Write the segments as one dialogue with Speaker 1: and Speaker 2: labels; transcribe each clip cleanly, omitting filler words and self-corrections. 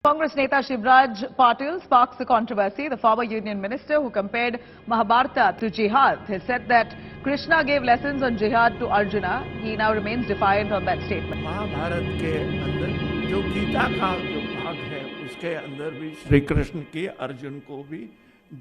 Speaker 1: Congress Neta Shivraj Patil sparks the controversy. The former union minister who compared Mahabharata to jihad has said that Krishna gave lessons on jihad to Arjuna. He now remains defiant on that statement.
Speaker 2: Mahabharat के अंदर जो गीता का जो भाग है उसके अंदर भी श्री कृष्ण की अर्जुन को भी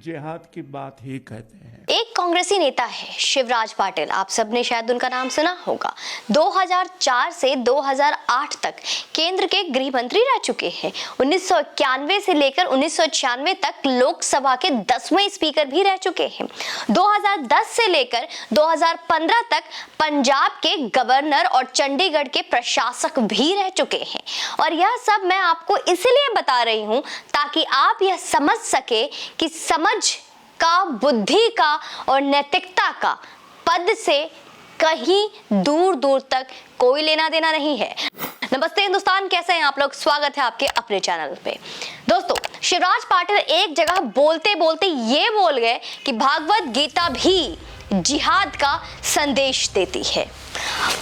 Speaker 2: जिहाद की बात ही कहते हैं।
Speaker 3: एक कांग्रेसी नेता है शिवराज पाटिल, आप सबने शायद उनका नाम सुना होगा। 2004 से 2008 तक केंद्र के गृह मंत्री रह चुके हैं। 1991 से लेकर 1996 तक लोकसभा के 10वें स्पीकर भी रह चुके हैं। 2010 से लेकर 2015 तक पंजाब के गवर्नर और चंडीगढ़ के प्रशासक भी रह चुके हैं। और यह सब मैं आपको इसलिए बता रही हूं ताकि आप यह समझ सके कि समझ का, बुद्धि का और नैतिकता का पद से कहीं दूर दूर तक कोई लेना देना नहीं है। नमस्ते हिंदुस्तान, कैसे हैं आप लोग? स्वागत है आपके अपने चैनल पे। दोस्तों, शिवराज पाटिल एक जगह बोलते बोलते ये बोल गए कि भागवत गीता भी जिहाद का संदेश देती है।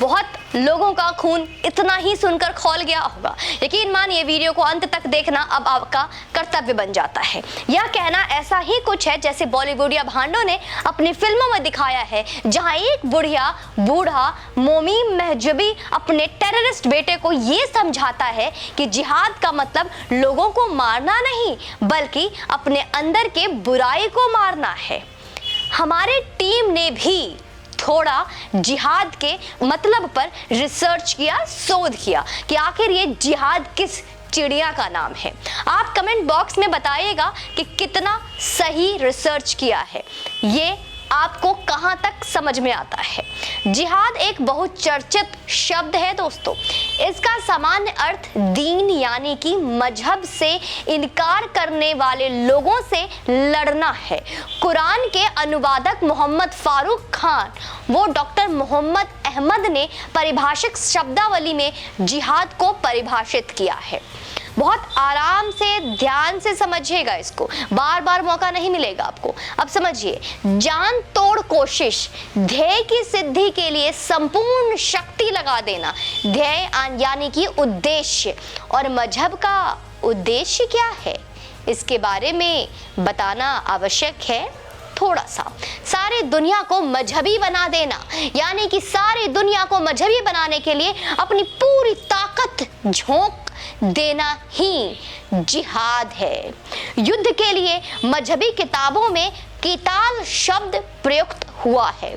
Speaker 3: बहुत लोगों का खून इतना ही सुनकर खौल गया होगा। यकीन मानिए, वीडियो को अंत तक देखना अब आपका कर्तव्य बन जाता है। यह कहना ऐसा ही कुछ है जैसे बॉलीवुड या भांडों ने अपनी फिल्मों में दिखाया है, जहां एक बूढ़ा मोमीम महजबी अपने टेररिस्ट बेटे को ये समझाता है कि जिहाद का मतलब लोगों को मारना नहीं बल्कि अपने अंदर के बुराई को मारना है। हमारे टीम ने भी थोड़ा जिहाद के मतलब पर रिसर्च किया, शोध किया कि आखिर ये जिहाद किस चिड़िया का नाम है। आप कमेंट बॉक्स में बताइएगा कि कितना सही रिसर्च किया है, ये आपको कहां तक समझ में आता है। जिहाद एक बहुत चर्चित शब्द है दोस्तों। इसका सामान्य अर्थ दीन यानी कि मजहब से इनकार करने वाले लोगों से लड़ना है। कुरान के अनुवादक मोहम्मद फारूक खान वो डॉक्टर मोहम्मद अहमद ने परिभाषिक शब्दावली में जिहाद को परिभाषित किया है। बहुत आराम से, ध्यान से समझिएगा, इसको बार बार मौका नहीं मिलेगा आपको। अब समझिए, जान तोड़ कोशिश, ध्येय की सिद्धि के लिए संपूर्ण शक्ति लगा देना, ध्येय यानी कि उद्देश्य। और मजहब का उद्देश्य क्या है, इसके बारे में बताना आवश्यक है। थोड़ा सा सारी दुनिया को मजहबी बना देना, यानी कि सारी दुनिया को मजहबी बनाने के लिए अपनी पूरी ताकत झोंक देना ही जिहाद है। युद्ध के लिए मजहबी किताबों में किताल शब्द प्रयुक्त हुआ है।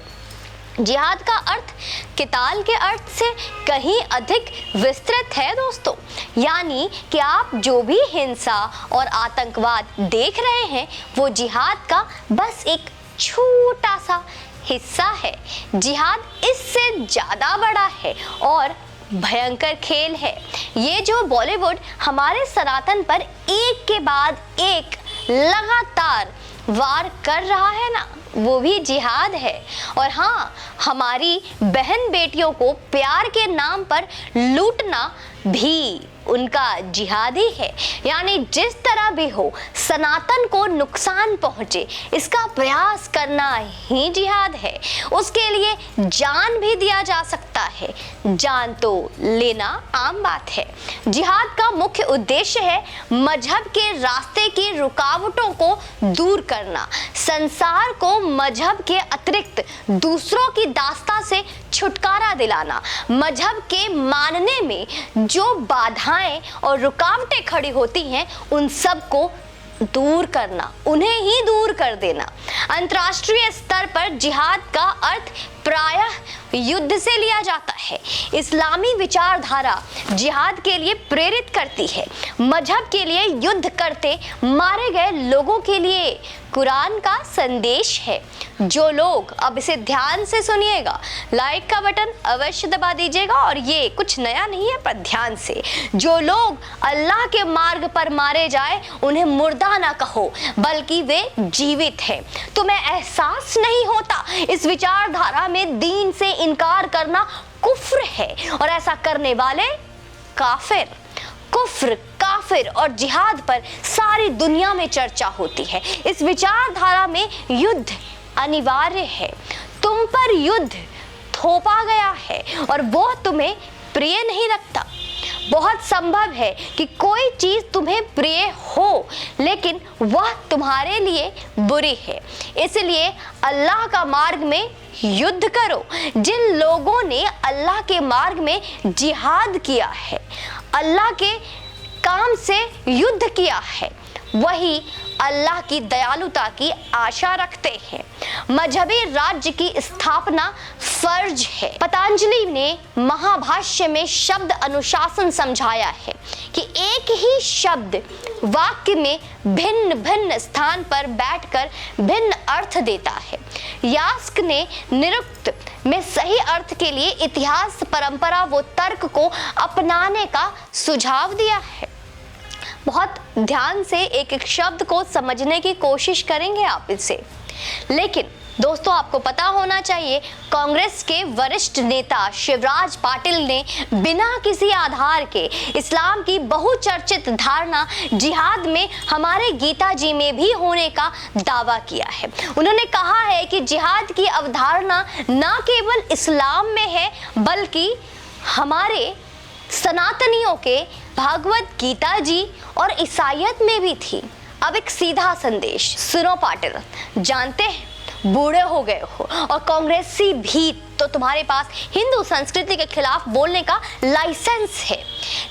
Speaker 3: जिहाद का अर्थ किताल के अर्थ से कहीं अधिक विस्तृत है दोस्तों। यानी कि आप जो भी हिंसा और आतंकवाद देख रहे हैं वो जिहाद का बस एक छोटा सा हिस्सा है। जिहाद इससे ज्यादा बड़ा है और भयंकर खेल है। ये जो बॉलीवुड हमारे सनातन पर एक के बाद एक लगातार वार कर रहा है ना, वो भी जिहाद है। और हाँ, हमारी बहन बेटियों को प्यार के नाम पर लूटना भी उनका जिहाद ही है। यानी जिस तरह भी हो सनातन को नुकसान पहुंचे इसका प्रयास करना ही जिहाद है। उसके लिए जान भी दिया जा सकता है, जान तो लेना आम बात है। जिहाद का मुख्य उद्देश्य है मजहब के रास्ते की रुकावटों को दूर करना, संसार को मजहब के अतिरिक्त दूसरों की दास्ता से छुटकारा दिलाना, मजहब के मानने में जो बाधाएं और रुकावटें खड़ी होती हैं उन सब को दूर करना, उन्हें ही दूर कर देना। अंतर्राष्ट्रीय स्तर पर जिहाद का अर्थ प्रायः युद्ध से लिया जाता है। इस्लामी विचारधारा जिहाद के लिए प्रेरित करती है। मजहब के लिए युद्ध करते मारे गए लोगों के लिए कुरान का संदेश है। जो लोग, अब इसे ध्यान से सुनिएगा, लाइक का बटन अवश्य दबा दीजिएगा और ये कुछ नया नहीं है पर ध्यान से। जो लोग अल्लाह के मार्ग पर मारे जाए उन्हें मुर्दा ना कहो बल्कि वे जीवित हैं। तुम्हें एहसास नहीं होता इस विचारधारा में दीन से इनकार करना कुफ्र है और ऐसा करने वाले काफिर। कुफ्र, काफिर और जिहाद पर सारी दुनिया में चर्चा होती है। इस विचारधारा में युद्ध अनिवार्य है। तुम पर युद्ध थोपा गया है और वो तुम्हें प्रिय नहीं लगता। बहुत संभव है कि कोई चीज तुम्हें प्रिय हो लेकिन वह तुम्हारे लिए बुरी है, इसलिए अल्लाह का मार्ग में युद्ध करो। जिन लोगों ने अल्लाह के मार्ग में जिहाद किया है, अल्लाह के काम से युद्ध किया है, वही अल्लाह की दयालुता की आशा रखते हैं। मजहबी राज्य की स्थापना फर्ज है। पतंजलि ने महाभाष्य में शब्द अनुशासन समझाया है कि एक ही शब्द वाक्य में भिन्न भिन्न स्थान पर बैठकर भिन्न अर्थ देता है। यास्क ने निरुक्त में सही अर्थ के लिए इतिहास, परंपरा व तर्क को अपनाने का सुझाव दिया है। बहुत ध्यान से एक एक शब्द को समझने की कोशिश करेंगे आप इससे। लेकिन दोस्तों, आपको पता होना चाहिए, कांग्रेस के वरिष्ठ नेता शिवराज पाटिल ने बिना किसी आधार के इस्लाम की बहुचर्चित धारणा जिहाद में हमारे गीता जी में भी होने का दावा किया है। उन्होंने कहा है कि जिहाद की अवधारणा न केवल इस्लाम में है बल्कि हमारे सनातनियों के भागवत गीता जी और ईसाइयत में भी थी। अब एक सीधा संदेश सुनो पाटिल, जानते हैं बूढ़े हो गए हो और कांग्रेसी भी तो तुम्हारे पास हिंदू संस्कृति के खिलाफ बोलने का लाइसेंस है,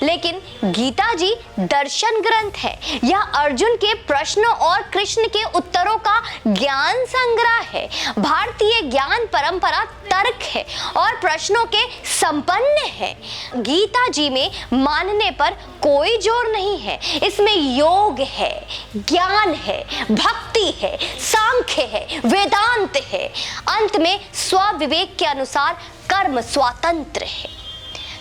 Speaker 3: लेकिन गीता जी दर्शन ग्रंथ है। यह अर्जुन के प्रश्नों और कृष्ण के उत्तरों का ज्ञान संग्रह है। भारतीय ज्ञान परंपरा तर्क है और प्रश्नों के संपन्न है। गीता जी में मानने पर कोई जोर नहीं है। इसमें योग है, ज्ञान है, भक्ति है, सांख्य है, वेदांत है। अंत में स्वविवेक के अनुसार कर्म स्वतंत्र है।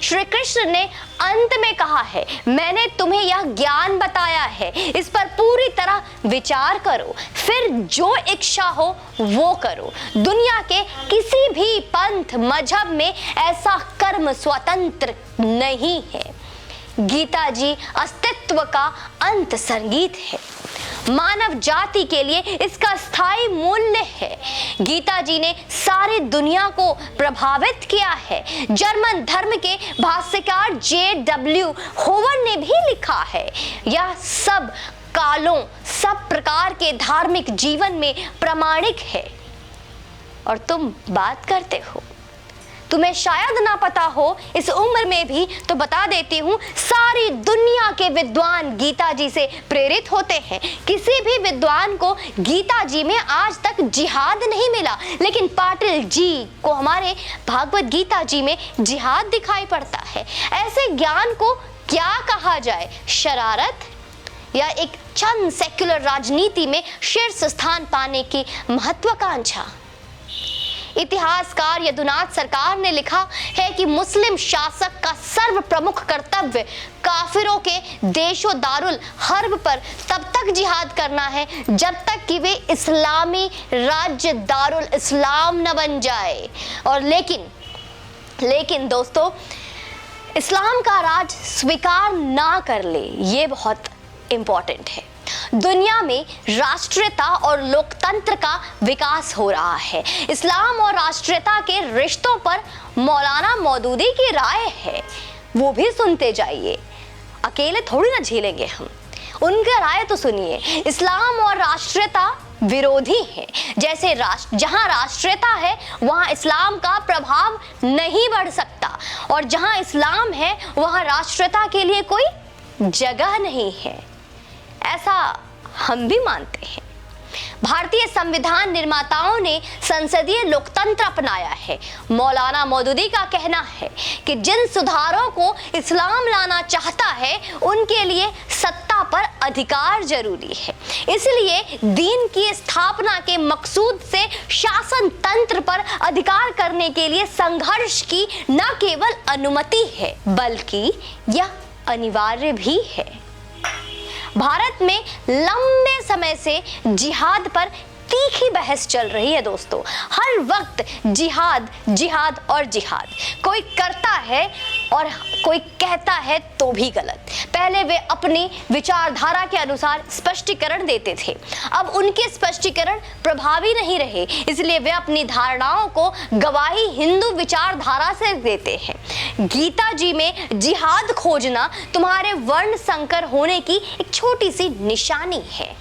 Speaker 3: श्री कृष्ण ने अंत में कहा है, मैंने तुम्हें यह ज्ञान बताया है, इस पर पूरी तरह विचार करो, फिर जो इच्छा हो वो करो। दुनिया के किसी भी पंथ मजहब में ऐसा कर्म स्वतंत्र नहीं है। गीता जी अस्तित्व का अंत संगीत है। मानव जाति के लिए इसका स्थायी मूल्य है। गीता जी ने सारी दुनिया को प्रभावित किया है। जर्मन धर्म के भाष्यकार J.W. होवर ने भी लिखा है, यह सब कालों, सब प्रकार के धार्मिक जीवन में प्रामाणिक है। और तुम बात करते हो, तुम्हें शायद ना पता हो इस उम्र में भी, तो बता देती हूँ, सारी दुनिया के विद्वान गीता जी से प्रेरित होते हैं। किसी भी विद्वान को गीता जी में आज तक जिहाद नहीं मिला, लेकिन पाटिल जी को हमारे भागवत गीता जी में जिहाद दिखाई पड़ता है। ऐसे ज्ञान को क्या कहा जाए, शरारत या एक चंद सेक्युलर राजनीति में शीर्ष स्थान पाने की महत्वाकांक्षा? इतिहासकार यदुनाथ सरकार ने लिखा है कि मुस्लिम शासक का सर्व प्रमुख कर्तव्य काफिरों के देशो दारुल हर्ब पर तब तक जिहाद करना है जब तक कि वे इस्लामी राज्य दारुल इस्लाम न बन जाए। और लेकिन दोस्तों, इस्लाम का राज स्वीकार ना कर ले, ये बहुत इंपॉर्टेंट है। दुनिया में राष्ट्रीयता और लोकतंत्र का विकास हो रहा है। इस्लाम और राष्ट्रीयता के रिश्तों पर मौलाना मौदूदी की राय है, वो भी सुनते जाइए, अकेले थोड़ी ना झेलेंगे हम, उनकी राय तो सुनिए। इस्लाम और राष्ट्रीयता विरोधी है। जैसे जहां राष्ट्रीयता है वहां इस्लाम का प्रभाव नहीं बढ़ सकता, और जहां इस्लाम है वहां राष्ट्रीयता के लिए कोई जगह नहीं है, ऐसा हम भी मानते हैं। भारतीय संविधान निर्माताओं ने संसदीय लोकतंत्र अपनाया है। मौलाना मौदूदी का कहना है कि जिन सुधारों को इस्लाम लाना चाहता है उनके लिए सत्ता पर अधिकार जरूरी है। इसलिए दीन की स्थापना के मकसूद से शासन तंत्र पर अधिकार करने के लिए संघर्ष की न केवल अनुमति है बल्कि यह अनिवार्य भी है। भारत में लंबे समय से जिहाद पर तीखी बहस चल रही है दोस्तों। हर वक्त जिहाद जिहाद और जिहाद, कोई करता है और कोई कहता है तो भी गलत। पहले वे अपनी विचारधारा के अनुसार स्पष्टीकरण देते थे, अब उनके स्पष्टीकरण प्रभावी नहीं रहे, इसलिए वे अपनी धारणाओं को गवाही हिंदू विचारधारा से देते हैं। गीता जी में जिहाद खोजना तुम्हारे वर्ण संकर होने की एक छोटी सी निशानी है।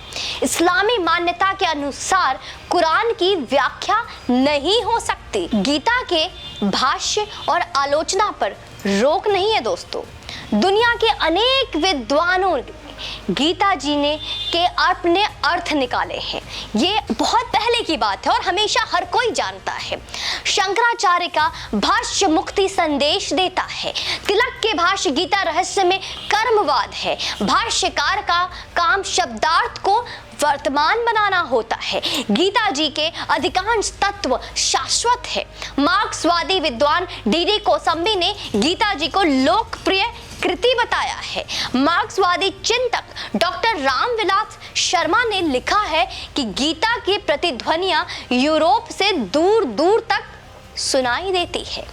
Speaker 3: इस्लामी मान्यता के अनुसार कुरान की व्याख्या नहीं हो सकती। गीता के भाष्य और आलोचना पर रोक नहीं है दोस्तों। दुनिया के अनेक विद्वानों ने गीता जी ने के अपने अर्थ निकाले हैं। ये बहुत पहले की बात है और हमेशा हर कोई जानता है। शंकराचार्य का भाष्य मुक्ति संदेश देता है। तिलक के भाष्य गीता रहस्य में कर्मवाद है। भाष्यकार का काम शब्दार्थ को वर्तमान बनाना होता है। गीता जी के अधिकांश तत्व शाश्वत है। मार्क्सवादी विद्वान डी.डी. कोसंबी ने गीता जी को लोकप्रिय कृति बताया है। मार्क्सवादी चिंतक डॉक्टर रामविलास शर्मा ने लिखा है कि गीता की प्रतिध्वनियां यूरोप से दूर दूर तक सुनाई देती है।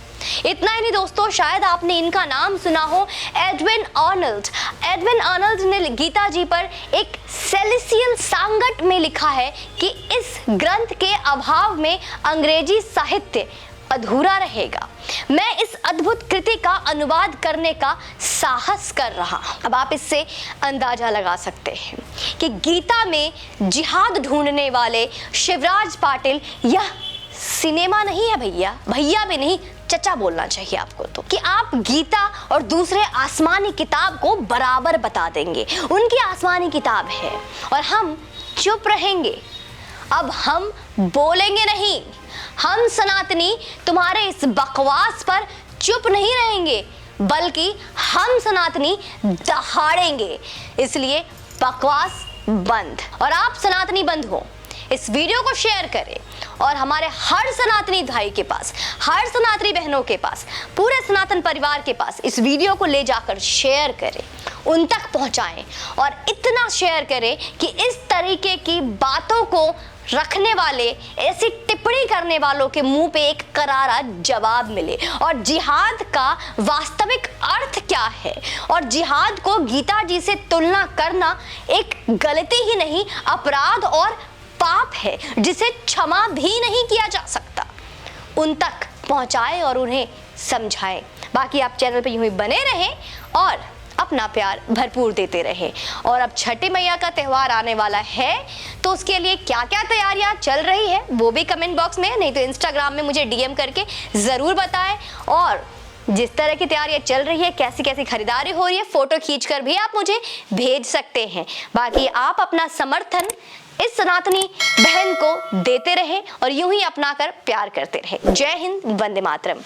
Speaker 3: इतना ही नहीं दोस्तों, शायद आपने इनका नाम सुना हो, एडविन आर्नल्ड। एडविन आर्नल्ड ने गीता जी पर एक सेलेसियल सांगट में लिखा है कि इस ग्रंथ के अभाव में अंग्रेजी साहित्य अधूरा रहेगा। मैं इस अद्भुत कृति का अनुवाद करने का साहस कर रहा हूं। अब आप इससे अंदाजा लगा सकते हैं कि गीता में जिहाद ढूंढने वाले शिवराज पाटिल यह सिनेमा नहीं है भैया, भैया भी नहीं, चचा बोलना चाहिए आपको तो, कि आप गीता और दूसरे आसमानी किताब को बराबर बता देंगे। उनकी आसमानी किताब है और हम चुप रहेंगे। अब हम बोलेंगे नहीं। हम सनातनी तुम्हारे इस बकवास पर चुप नहीं रहेंगे, बल्कि हम सनातनी दहाड़ेंगे। इसलिए बकवास बंद। और आप सनातनी बंद हो, इस वीडियो को शेयर करें और हमारे हर सनातनी भाई के पास, हर सनातनी बहनों के पास, पूरे सनातन परिवार के पास इस वीडियो को ले जाकर शेयर करें, उन तक पहुंचाएं। और इतना शेयर करें कि इस तरीके की बातों को रखने वाले, ऐसी टिप्पणी करने वालों के मुंह पे एक करारा जवाब मिले। और जिहाद का वास्तविक अर्थ क्या है और जिहाद को गीता जी से तुलना करना एक गलती ही नहीं, अपराध और पाप है जिसे क्षमा भी नहीं किया जा सकता। उन तक पहुंचाए और उन्हें समझाएं। बाकी आप चैनल पे यूं ही बने रहें और अपना प्यार भरपूर देते रहें। और अब छठी मैया का त्यौहार आने वाला है, तो उसके लिए क्या क्या तैयारियां चल रही है वो भी कमेंट बॉक्स में, नहीं तो इंस्टाग्राम में मुझे डीएम करके जरूर बताएं। और जिस तरह की तैयारियां चल रही है, कैसी कैसी खरीदारी हो रही है, फोटो खींचकर भी आप मुझे भेज सकते हैं। बाकी आप अपना समर्थन इस सनातनी बहन को देते रहें और यूं ही अपनाकर प्यार करते रहें। जय हिंद, वंदे मातरम।